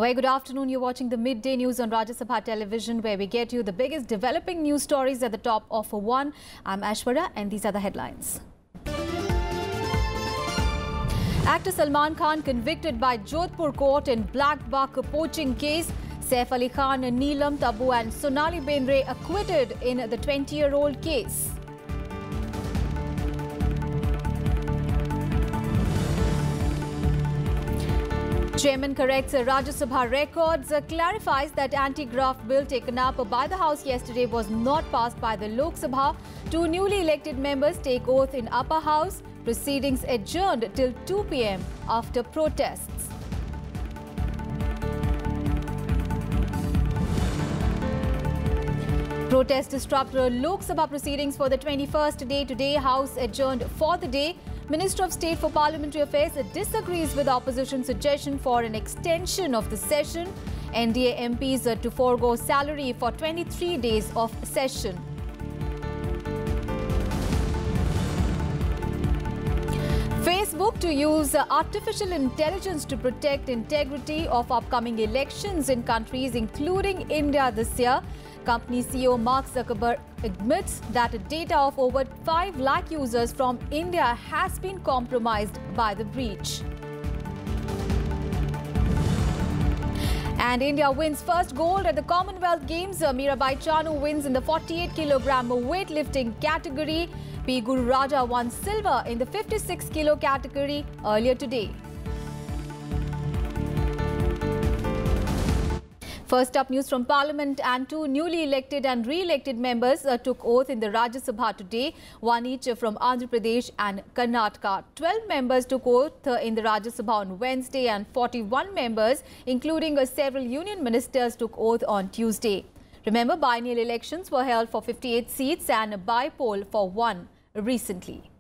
A very good afternoon. You're watching the Midday News on Rajya Sabha television, where we get you the biggest developing news stories at the top of one. I'm Ashwarya, and these are the headlines. Actor Salman Khan convicted by Jodhpur court in black buck poaching case. Saif Ali Khan, Neelam Tabu and Sonali Bendre acquitted in the 20-year-old case. Chairman corrects Rajya Sabha records, clarifies that anti-graft bill taken up by the House yesterday was not passed by the Lok Sabha. Two newly elected members take oath in upper house. Proceedings adjourned till 2 p.m. after protests. Protests disrupted Lok Sabha proceedings for the 21st day. Today, House adjourned for the day. Minister of State for Parliamentary Affairs disagrees with opposition suggestion for an extension of the session. NDA MPs to forego salary for 23 days of session. Facebook to use artificial intelligence to protect integrity of upcoming elections in countries including India this year. Company CEO Mark Zuckerberg admits that data of over 5 lakh users from India has been compromised by the breach. And India wins first gold at the Commonwealth Games. Mirabai Chanu wins in the 48-kilogram weightlifting category. P. Guru Raja won silver in the 56-kilo category earlier today. First up, news from Parliament, and two newly elected and re-elected members took oath in the Rajya Sabha today, one each from Andhra Pradesh and Karnataka. 12 members took oath in the Rajya Sabha on Wednesday, and 41 members, including several union ministers, took oath on Tuesday. Remember, biennial elections were held for 58 seats and a by-poll for one recently.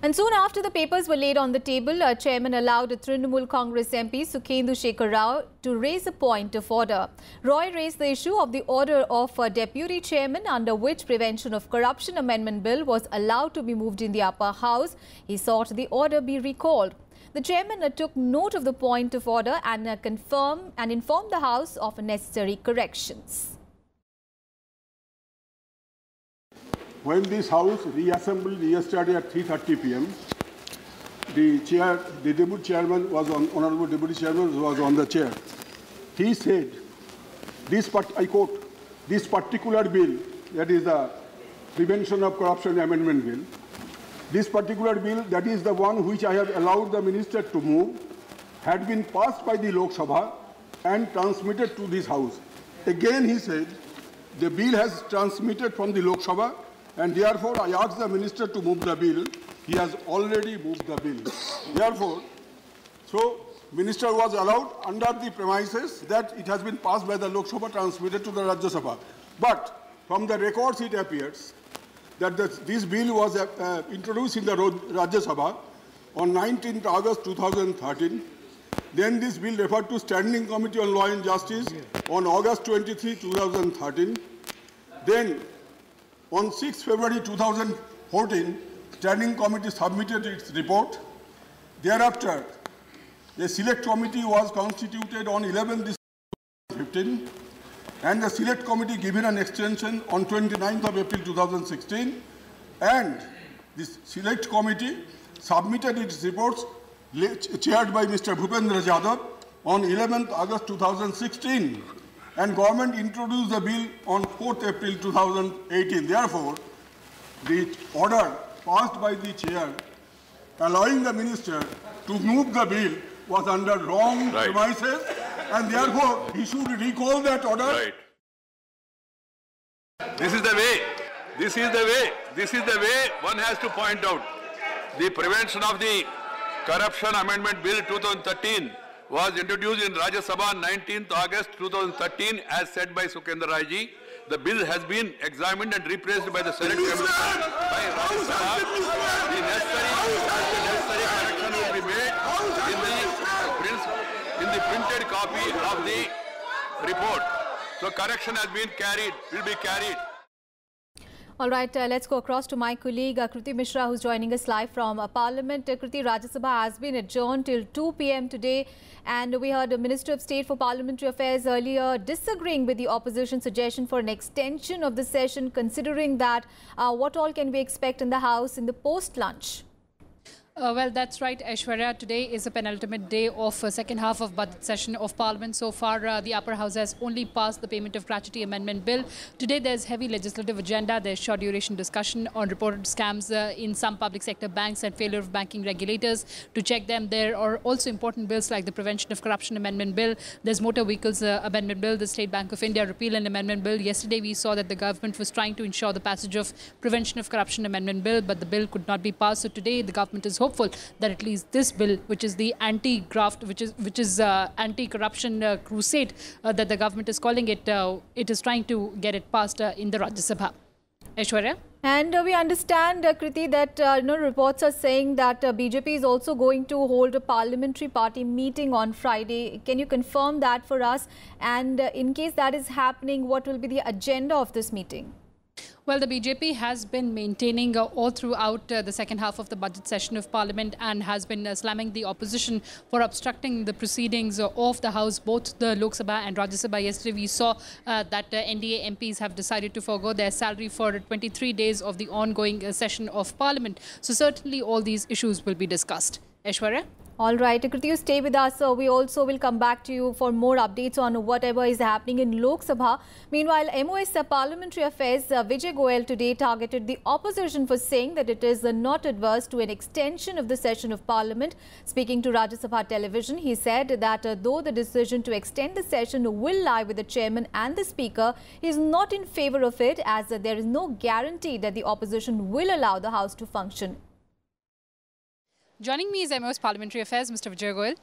And soon after the papers were laid on the table, Chairman allowed Trinamool Congress MP Sukhendu Shekhar Rao to raise a point of order. Roy raised the issue of the order of Deputy Chairman, under which Prevention of Corruption Amendment Bill was allowed to be moved in the upper house. He sought the order be recalled. The Chairman took note of the point of order and informed the House of necessary corrections. When this House reassembled yesterday at 3:30 p.m., the Deputy Chairman was on, Honourable Deputy Chairman was on the chair. He said, I quote, "This particular bill, that is the Prevention of Corruption Amendment Bill, this particular bill, that is the one which I have allowed the Minister to move, had been passed by the Lok Sabha and transmitted to this House." Again he said, the bill has transmitted from the Lok Sabha, and therefore I ask the Minister to move the bill. He has already moved the bill. Therefore, Minister was allowed under the premises that it has been passed by the Lok Sabha, transmitted to the Rajya Sabha. But from the records it appears that this bill was introduced in the Rajya Sabha on 19th August 2013. Then this bill referred to Standing Committee on Law and Justice on August 23, 2013. Then on 6 February 2014, Standing Committee submitted its report. Thereafter, a Select Committee was constituted on 11th December 2015, and the Select Committee given an extension on 29th of April 2016, and this Select Committee submitted its reports chaired by Mr. Bhupendra Yadav on 11th August 2016. And government introduced the bill on 4th April 2018. Therefore, the order passed by the chair allowing the minister to move the bill was under wrong premises, and therefore he should recall that order. Right. This is the way. This is the way. This is the way one has to point out. The Prevention of the Corruption Amendment Bill 2013 was introduced in Rajya Sabha on 19th August 2013 as said by Sukhendra Raiji. The bill has been examined and replaced by the Select Committee by Rajya Sabha. The necessary correction will be made in the printed copy of the report. So correction has been carried, will be carried. All right, let's go across to my colleague Kriti Mishra, who's joining us live from Parliament. Kriti, Rajya Sabha has been adjourned till 2 p.m. today, and we heard the Minister of State for Parliamentary Affairs earlier disagreeing with the opposition suggestion for an extension of the session, considering that what all can we expect in the House in the post-lunch? Well, that's right, Aishwarya. Today is a penultimate day of second half of budget session of Parliament. So far, the upper house has only passed the payment of gratuity amendment bill. Today, there's heavy legislative agenda. There's short duration discussion on reported scams in some public sector banks and failure of banking regulators to check them. There are also important bills like the Prevention of Corruption Amendment Bill. There's Motor Vehicles Amendment Bill, the State Bank of India Repeal and Amendment Bill. Yesterday, we saw that the government was trying to ensure the passage of Prevention of Corruption Amendment Bill, but the bill could not be passed. So today, the government is hopeful that at least this bill, which is the anti-graft, which is anti-corruption crusade that the government is calling it, it is trying to get it passed in the Rajya Sabha. Aishwarya? And we understand, Kriti, that reports are saying that BJP is also going to hold a parliamentary party meeting on Friday. Can you confirm that for us? And in case that is happening, what will be the agenda of this meeting? Well, the BJP has been maintaining all throughout the second half of the budget session of Parliament and has been slamming the opposition for obstructing the proceedings of the House, both the Lok Sabha and Rajya Sabha. Yesterday, we saw that NDA MPs have decided to forgo their salary for 23 days of the ongoing session of Parliament. So certainly all these issues will be discussed. Aishwarya? All right, Kriti, you stay with us. We also will come back to you for more updates on whatever is happening in Lok Sabha. Meanwhile, MOS Parliamentary Affairs Vijay Goyal today targeted the opposition for saying that it is not adverse to an extension of the session of Parliament. Speaking to Rajya Sabha television, he said that though the decision to extend the session will lie with the chairman and the speaker, he is not in favour of it, as there is no guarantee that the opposition will allow the House to function. Joining me is MOS Parliamentary Affairs, Mr. Vijay Goyal.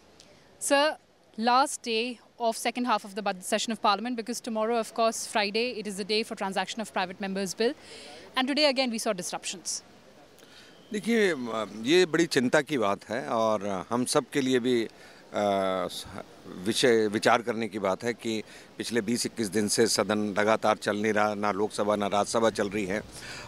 Sir, last day of second half of the budget session of Parliament, because tomorrow, of course, Friday, it is the day for transaction of private members' bill. And today, again, we saw disruptions. देखिए, ये बड़ी चिंता की बात है और हम सब के लिए भी विचार करने की बात है कि पिछले 20-21 दिन से सदन लगातार चल नहीं रहा, ना लोकसभा ना राज्यसभा चल रही है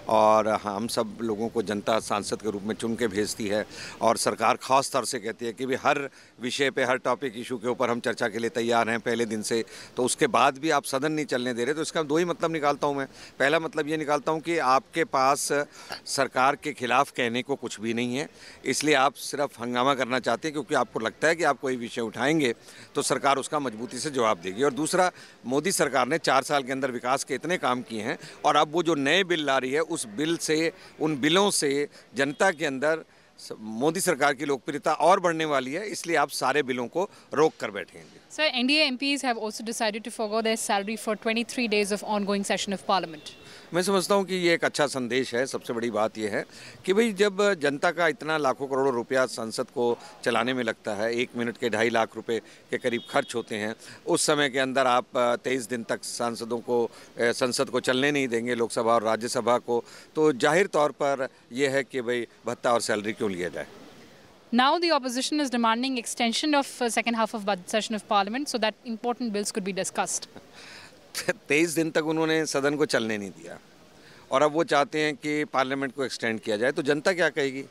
और हम सब लोगों को जनता सांसद के रूप में चुन के भेजती है और सरकार खास तौर से कहती है कि भी हर विषय पे, हर टॉपिक इशू के ऊपर हम चर्चा के लिए तैयार हैं पहले दिन से। तो उसके बाद भी आप सदन नहीं चलने दे रहे, तो इसका दो ही मतलब निकालता हूँ मैं। पहला मतलब ये निकालता हूँ कि आपके पास सरकार के खिलाफ कहने को कुछ भी नहीं है, इसलिए आप सिर्फ हंगामा करना चाहते हैं क्योंकि आपको लगता है कि आप कोई विषय उठाएंगे तो सरकार उसका मजबूती से जवाब देगी। और दूसरा, मोदी सरकार ने 4 साल के अंदर विकास के इतने काम किए हैं और अब वो जो नए बिल ला रही है, उस बिल से, उन बिलों से जनता के अंदर मोदी सरकार की लोकप्रियता और बढ़ने वाली है, इसलिए आप सारे बिलों को रोक कर बैठेंगे। Sir, NDA MPs have also decided to forgo their salary for 23 days of ongoing session of Parliament. मैं समझता हूँ कि ये एक अच्छा संदेश है। सबसे बड़ी बात ये है कि भाई जब जनता का इतना लाखों करोड़ों रुपया संसद को चलाने में लगता है, 1 मिनट के 2.5 लाख रुपए के करीब खर्च होते हैं, उस समय के अंदर आप 23 दिन तक सांसदों को, संसद को चलने नहीं देंगे, लोकसभा और राज्यसभा को, तो जाहिर तौर पर यह है कि भाई भत्ता और सैलरी क्यों लिया जाए। Now the opposition is demanding extension of second half of budget session of Parliament so that important bills could be discussed. 23 दिन तक उन्होंने सदन को चलने नहीं दिया और अब वो चाहते हैं कि पार्लियामेंट को एक्सटेंड किया जाए, तो जनता क्या कहेगी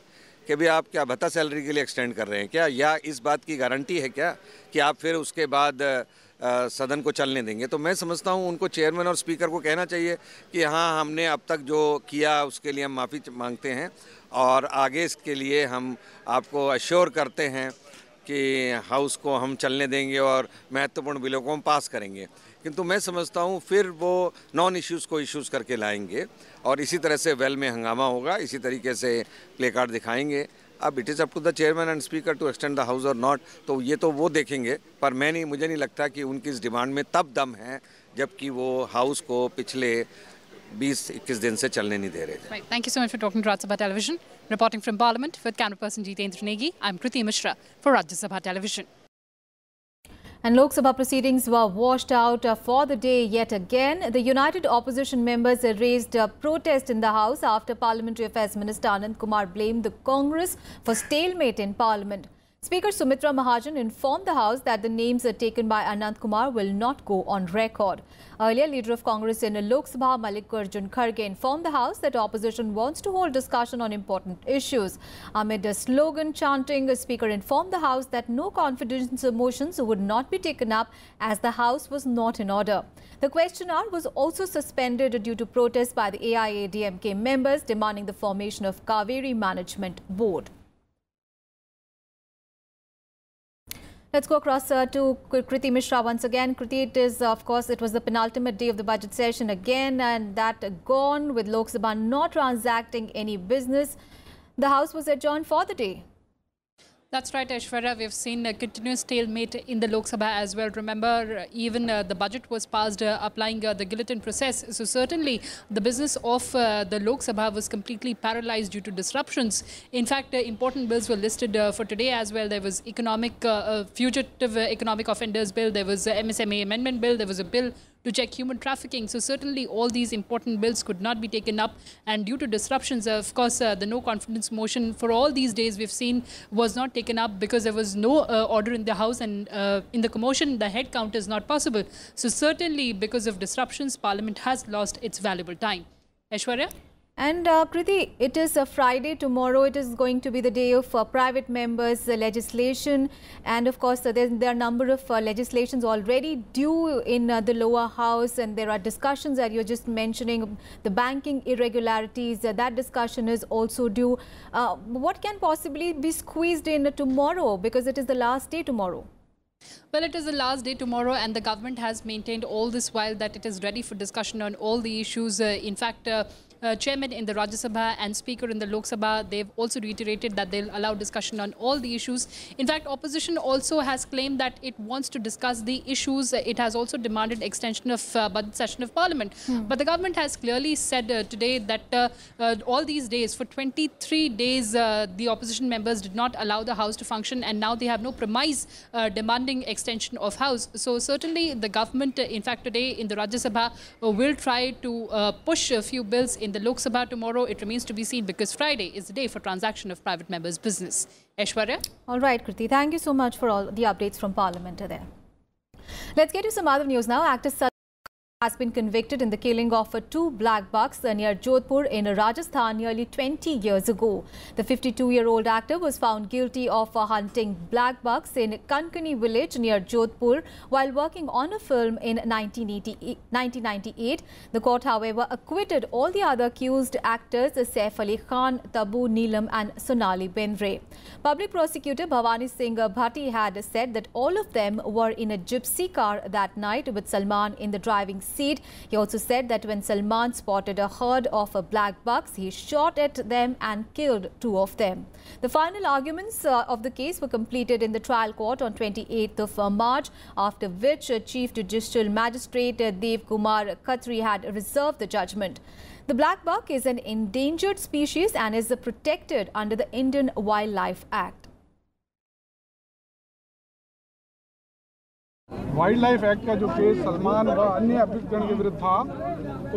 कि भाई आप क्या भत्ता सैलरी के लिए एक्सटेंड कर रहे हैं क्या, या इस बात की गारंटी है क्या कि आप फिर उसके बाद सदन को चलने देंगे। तो मैं समझता हूँ उनको चेयरमैन और स्पीकर को कहना चाहिए कि हाँ, हमने अब तक जो किया उसके लिए हम माफ़ी मांगते हैं और आगे इसके लिए हम आपको अश्योर करते हैं कि हाउस को हम चलने देंगे और महत्वपूर्ण बिलों को हम पास करेंगे। किंतु मैं समझता हूँ फिर वो नॉन इश्यूज़ को इश्यूज़ करके लाएंगे और इसी तरह से वेल में हंगामा होगा, इसी तरीके से प्ले कार्ड दिखाएंगे। अब it is up to the chairman and speaker to extend the house और नॉट, तो ये तो वो देखेंगे, पर मुझे नहीं लगता कि उनकी इस डिमांड में तब दम है जबकि वो हाउस को पिछले 20-21 दिन से चलने नहीं दे रहे थे। Right. Thank you so much for talking to Rajya Sabha Television. Reporting from Parliament with camera person Jitendra Negi, I'm Kriti Mishra for Rajya Sabha Television. And Lok Sabha proceedings were washed out for the day yet again. The United Opposition members raised a protest in the House after Parliamentary Affairs Minister Anand Kumar blamed the Congress for stalemate in Parliament. Speaker Sumitra Mahajan informed the House that the names taken by Anand Kumar will not go on record. Earlier, Leader of Congress in Lok Sabha Mallikarjun Kharge informed the House that opposition wants to hold discussion on important issues. Amid a slogan chanting, the Speaker informed the House that no confidence motions would not be taken up as the House was not in order. The question hour was also suspended due to protests by the AIADMK members demanding the formation of Kaveri Management Board. Let's go across to Kriti Mishra once again. Kriti, it is, of course, it was the penultimate day of the budget session again, and that gone with Lok Sabha not transacting any business. The House was adjourned for the day. That's right, Aishwarya. We've seen a continuous stalemate in the Lok Sabha as well. Remember, even the budget was passed applying the guillotine process. So certainly the business of the Lok Sabha was completely paralyzed due to disruptions. In fact, important bills were listed for today as well. There was fugitive economic offenders bill. There was MSME amendment bill. There was a bill to check human trafficking. So certainly all these important bills could not be taken up, and due to disruptions, of course, the no confidence motion for all these days we've seen was not taken up because there was no order in the House, and in the commotion the head count is not possible. So certainly because of disruptions, Parliament has lost its valuable time. Aishwarya? And Kriti, it is a Friday. Tomorrow it is going to be the day of private members' legislation. And of course, there are a number of legislations already due in the lower house. And there are discussions that you're just mentioning, the banking irregularities. That discussion is also due. What can possibly be squeezed in tomorrow, because it is the last day tomorrow? Well, it is the last day tomorrow, and the government has maintained all this while that it is ready for discussion on all the issues. In fact, Chairman in the Rajya Sabha and Speaker in the Lok Sabha, they've also reiterated that they'll allow discussion on all the issues. In fact, opposition also has claimed that it wants to discuss the issues. It has also demanded extension of budget session of Parliament. But the government has clearly said today that all these days, for 23 days, the opposition members did not allow the House to function, and now they have no premise demanding extension of House. So certainly the government, in fact, today in the Rajya Sabha, will try to push a few bills in the Lok Sabha tomorrow. It remains to be seen, because Friday is the day for transaction of private members' business. Aishwarya? All right, Kriti. Thank you so much for all the updates from Parliament there. Let's get to some other news now. Actor Salman has been convicted in the killing of 2 black bucks near Jodhpur in Rajasthan nearly 20 years ago. The 52-year-old actor was found guilty of hunting black bucks in Kankani village near Jodhpur while working on a film in 1998. The court, however, acquitted all the other accused actors, Saif Ali Khan, Tabu Neelam and Sonali Bendre. Public prosecutor Bhavani Singh Bhatti had said that all of them were in a gypsy car that night with Salman in the driving seat. He also said that when Salman spotted a herd of black bucks, he shot at them and killed 2 of them. The final arguments of the case were completed in the trial court on 28th of March, after which Chief Judicial Magistrate Dev Kumar Khatri had reserved the judgment. The black buck is an endangered species and is protected under the Indian Wildlife Act. Wild life act का जो case Salman व अन्य अभियुक्तगण के विरुद्ध था,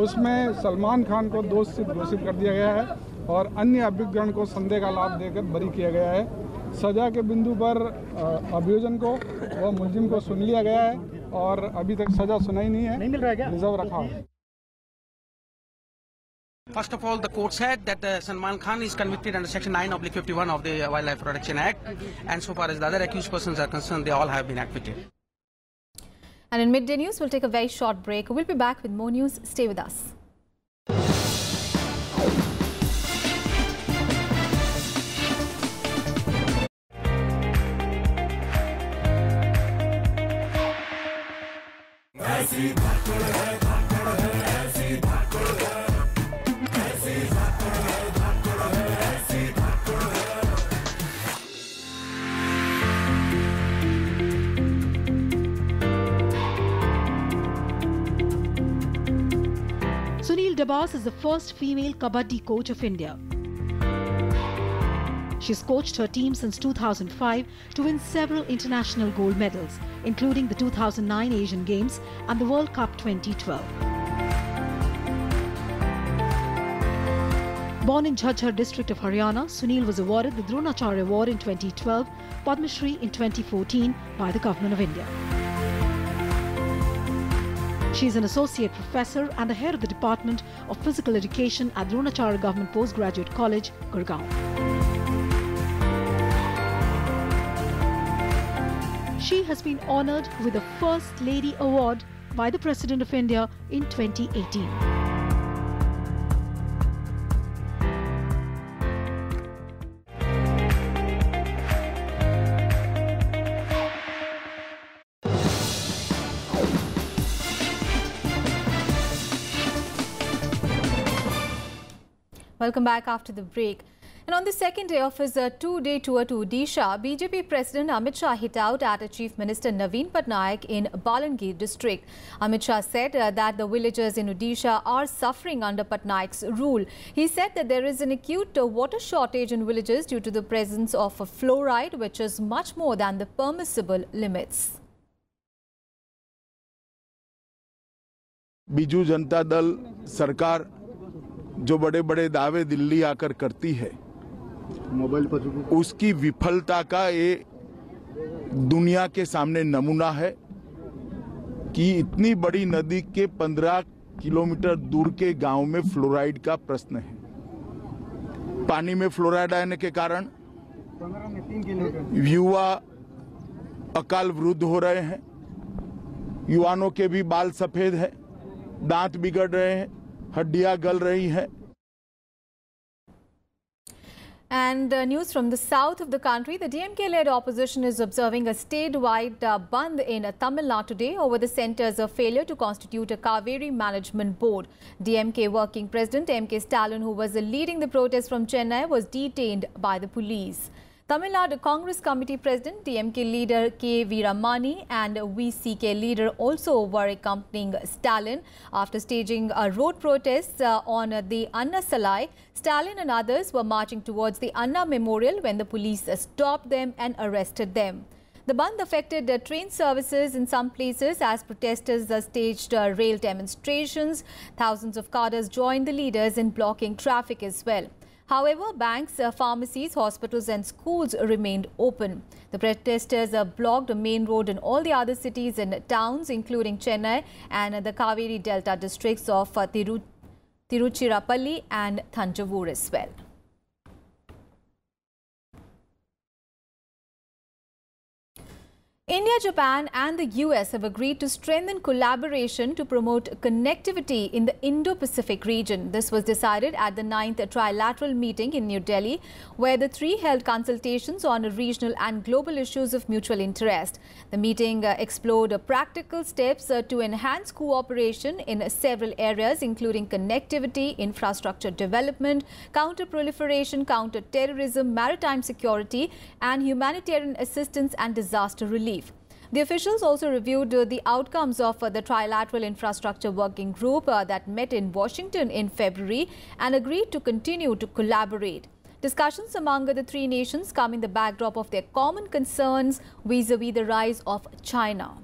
उसमें सलमान खान को दोषी घोषित कर दिया गया है और अन्य अभियुक्तगण को संदेह का लाभ देकर बरी किया गया है। सजा के बिंदु पर अभियोजन को व मुलजिम को सुन लिया गया है और अभी तक सजा सुनाई नहीं है, रिजर्व रखा है। First of all, the court said that Salman Khan is convicted under Section 9/51 of the Wildlife Protection Act, and so far as the other accused persons are concerned, they all have been acquitted. And in Midday News, we'll take a very short break. We'll be back with more news. Stay with us. Dabas is the first female Kabaddi coach of India. She's coached her team since 2005 to win several international gold medals, including the 2009 Asian Games and the World Cup 2012. Born in Jhajjar district of Haryana, Sunil was awarded the Dronacharya Award in 2012 Padma Shri in 2014 by the Government of India. She is an associate professor and the head of the Department of Physical Education at Dronacharya Government Postgraduate College, Gurgaon. She has been honoured with the First Lady Award by the President of India in 2018. Welcome back after the break. And on the second day of his two-day tour to Odisha, BJP President Amit Shah hit out at Chief Minister Naveen Patnaik in Balangir district. Amit Shah said that the villagers in Odisha are suffering under Patnaik's rule. He said that there is an acute water shortage in villages due to the presence of fluoride, which is much more than the permissible limits. Biju Janata Dal सरकार जो बड़े बड़े दावे दिल्ली आकर करती है, उसकी विफलता का ये दुनिया के सामने नमूना है कि इतनी बड़ी नदी के 15 किलोमीटर दूर के गांव में फ्लोराइड का प्रश्न है। पानी में फ्लोराइड आने के कारण युवा अकाल वृद्ध हो रहे हैं, युवाओं के भी बाल सफेद है, दांत बिगड़ रहे हैं, हड्डियां गल रही हैं। And news from the south of the country, the DMK-led opposition is observing a statewide bandh in Tamil Nadu today over the centre's failure to constitute a Kaveri Management Board. DMK working president M.K. Stalin, who was leading the protest from Chennai, was detained by the police. Tamil Nadu Congress Committee President, DMK leader K. Veeramani and VCK leader also were accompanying Stalin. After staging a road protest on the Anna Salai, Stalin and others were marching towards the Anna Memorial when the police stopped them and arrested them. The bandh affected train services in some places as protesters staged rail demonstrations. Thousands of cadres joined the leaders in blocking traffic as well. However, banks, pharmacies, hospitals and schools remained open. The protesters blocked the main road in all the other cities and towns, including Chennai and the Kaveri Delta districts of Tiruchirappalli and Thanjavur as well. India, Japan and the US have agreed to strengthen collaboration to promote connectivity in the Indo-Pacific region. This was decided at the 9th trilateral meeting in New Delhi, where the three held consultations on regional and global issues of mutual interest. The meeting explored practical steps to enhance cooperation in several areas, including connectivity, infrastructure development, counter-proliferation, counter-terrorism, maritime security and humanitarian assistance and disaster relief. The officials also reviewed the outcomes of the Trilateral Infrastructure Working Group that met in Washington in February and agreed to continue to collaborate. Discussions among the three nations come in the backdrop of their common concerns vis-a-vis the rise of China.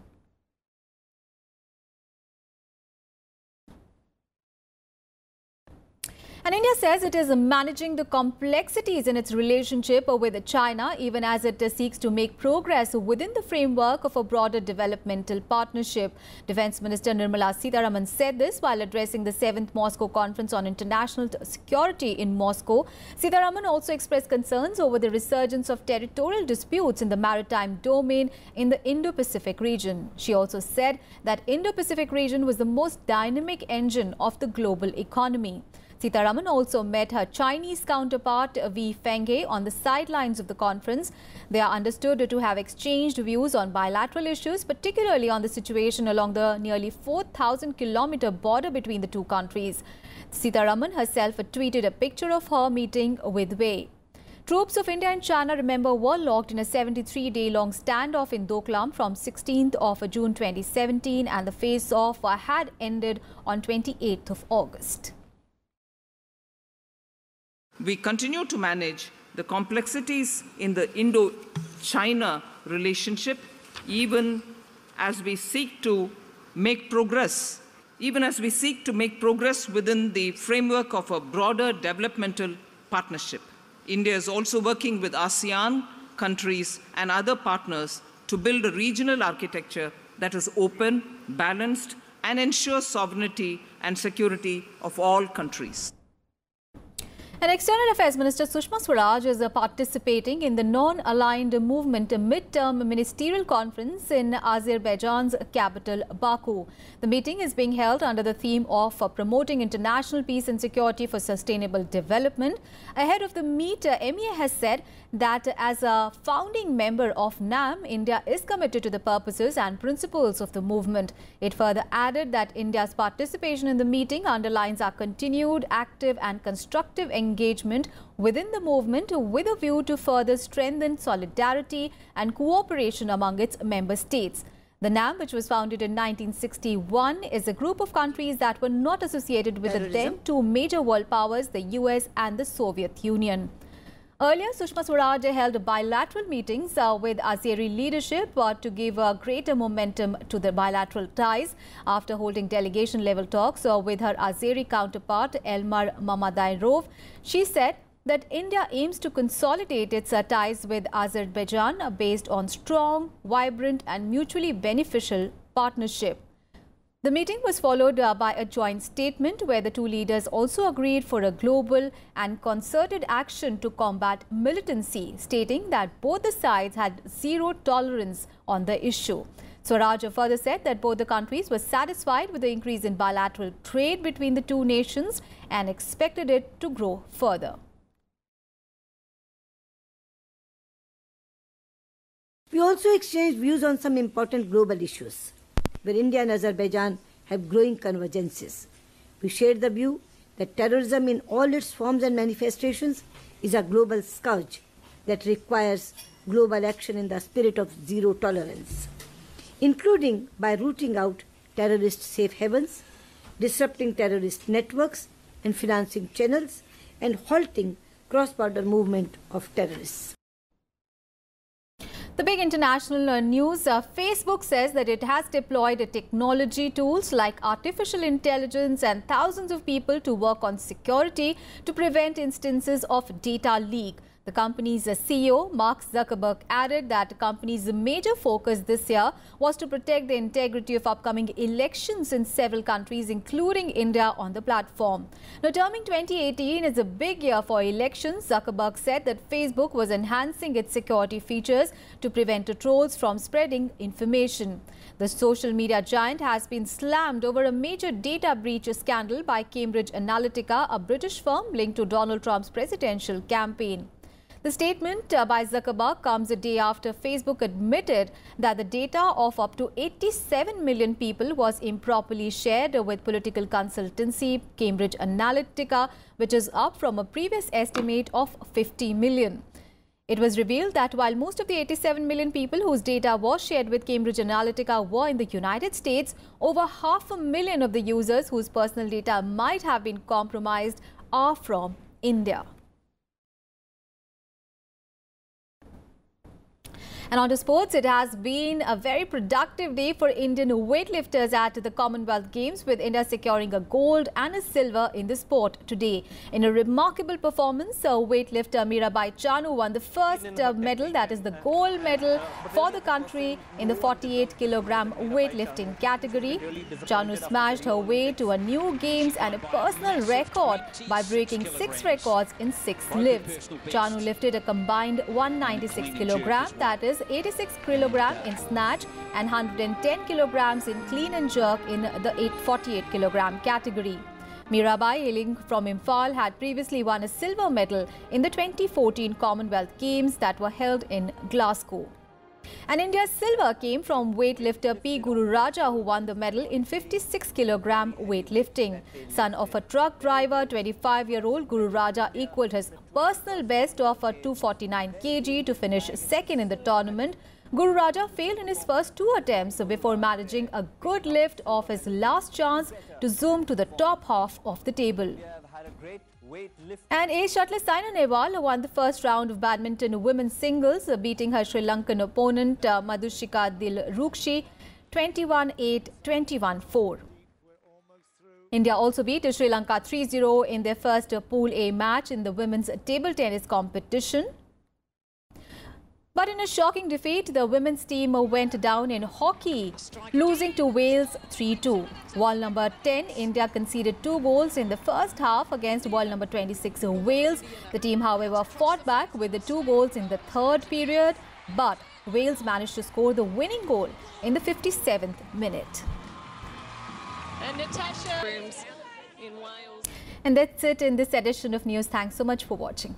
And India says it is managing the complexities in its relationship with China, even as it seeks to make progress within the framework of a broader developmental partnership. Defence Minister Nirmala Sitharaman said this while addressing the 7th Moscow Conference on International Security in Moscow. Sitharaman also expressed concerns over the resurgence of territorial disputes in the maritime domain in the Indo-Pacific region. She also said that Indo-Pacific region was the most dynamic engine of the global economy. Sitharaman also met her Chinese counterpart Wei Fenghe on the sidelines of the conference. They are understood to have exchanged views on bilateral issues, particularly on the situation along the nearly 4,000-kilometer border between the two countries. Sitharaman herself tweeted a picture of her meeting with Wei. Troops of India and China, remember, were locked in a 73-day-long standoff in Doklam from 16th of June 2017, and the face-off had ended on 28th of August. We continue to manage the complexities in the Indo-China relationship, even as we seek to make progress, within the framework of a broader developmental partnership. India is also working with ASEAN countries and other partners to build a regional architecture that is open, balanced, and ensures sovereignty and security of all countries. And External Affairs Minister Sushma Swaraj is participating in the Non-Aligned Movement Mid-Term Ministerial Conference in Azerbaijan's capital, Baku. The meeting is being held under the theme of promoting international peace and security for sustainable development. Ahead of the meet, MEA has said that as a founding member of NAM, India is committed to the purposes and principles of the movement. It further added that India's participation in the meeting underlines our continued active and constructive engagement within the movement with a view to further strengthen solidarity and cooperation among its member states. The NAM, which was founded in 1961, is a group of countries that were not associated with the then two major world powers, the US and the Soviet Union. Earlier, Sushma Swaraj held bilateral meetings with Azeri leadership to give greater momentum to the bilateral ties. After holding delegation-level talks with her Azeri counterpart, Elmar Mamadayrov, she said that India aims to consolidate its ties with Azerbaijan based on strong, vibrant and mutually beneficial partnership. The meeting was followed by a joint statement where the two leaders also agreed for a global and concerted action to combat militancy, stating that both the sides had zero tolerance on the issue. Swaraj further said that both the countries were satisfied with the increase in bilateral trade between the two nations and expected it to grow further. We also exchanged views on some important global issues, where India and Azerbaijan have growing convergences. We shared the view that terrorism in all its forms and manifestations is a global scourge that requires global action in the spirit of zero tolerance, including by rooting out terrorist safe havens, disrupting terrorist networks and financing channels, and halting cross-border movement of terrorists. The big international news, Facebook says that it has deployed technology tools like artificial intelligence and thousands of people to work on security to prevent instances of data leak. The company's CEO, Mark Zuckerberg, added that the company's major focus this year was to protect the integrity of upcoming elections in several countries, including India, on the platform. Now, terming 2018 is a big year for elections, Zuckerberg said that Facebook was enhancing its security features to prevent trolls from spreading information. The social media giant has been slammed over a major data breach scandal by Cambridge Analytica, a British firm linked to Donald Trump's presidential campaign. The statement by Zuckerberg comes a day after Facebook admitted that the data of up to 87 million people was improperly shared with political consultancy Cambridge Analytica, which is up from a previous estimate of 50 million. It was revealed that while most of the 87 million people whose data was shared with Cambridge Analytica were in the United States, over 500,000 of the users whose personal data might have been compromised are from India. And on to sports, it has been a very productive day for Indian weightlifters at the Commonwealth Games, with India securing a gold and a silver in the sport today. In a remarkable performance, weightlifter Mirabai Chanu won the first medal, that is the gold medal for the country in the 48 kilogram weightlifting category. Chanu smashed her way to a new games and a personal record by breaking 6 records in 6 lifts. Chanu lifted a combined 196 kilogram, that is 86 kilogram in snatch and 110 kilograms in clean and jerk in the 48 kilogram category. Mirabai, hailing from Imphal, had previously won a silver medal in the 2014 Commonwealth Games that were held in Glasgow. And India's silver came from weightlifter P. Guru Raja, who won the medal in 56 kilogram weightlifting. Son of a truck driver, 25-year-old Guru Raja equaled his personal best of 249 kg to finish second in the tournament. Guru Raja failed in his first 2 attempts before managing a good lift of his last chance to zoom to the top half of the table. And ace shuttlist Saina Nehwal won the first round of badminton women's singles, beating her Sri Lankan opponent Madhushika Dilrukshi 21-8, 21-4. India also beat Sri Lanka 3-0 in their first Pool A match in the women's table tennis competition. But in a shocking defeat, the women's team went down in hockey, losing to Wales 3-2. World number 10, India conceded 2 goals in the first half against world number 26, Wales. The team, however, fought back with the 2 goals in the third period, but Wales managed to score the winning goal in the 57th minute. And Natasha in Wales. And that's it in this edition of News. Thanks so much for watching.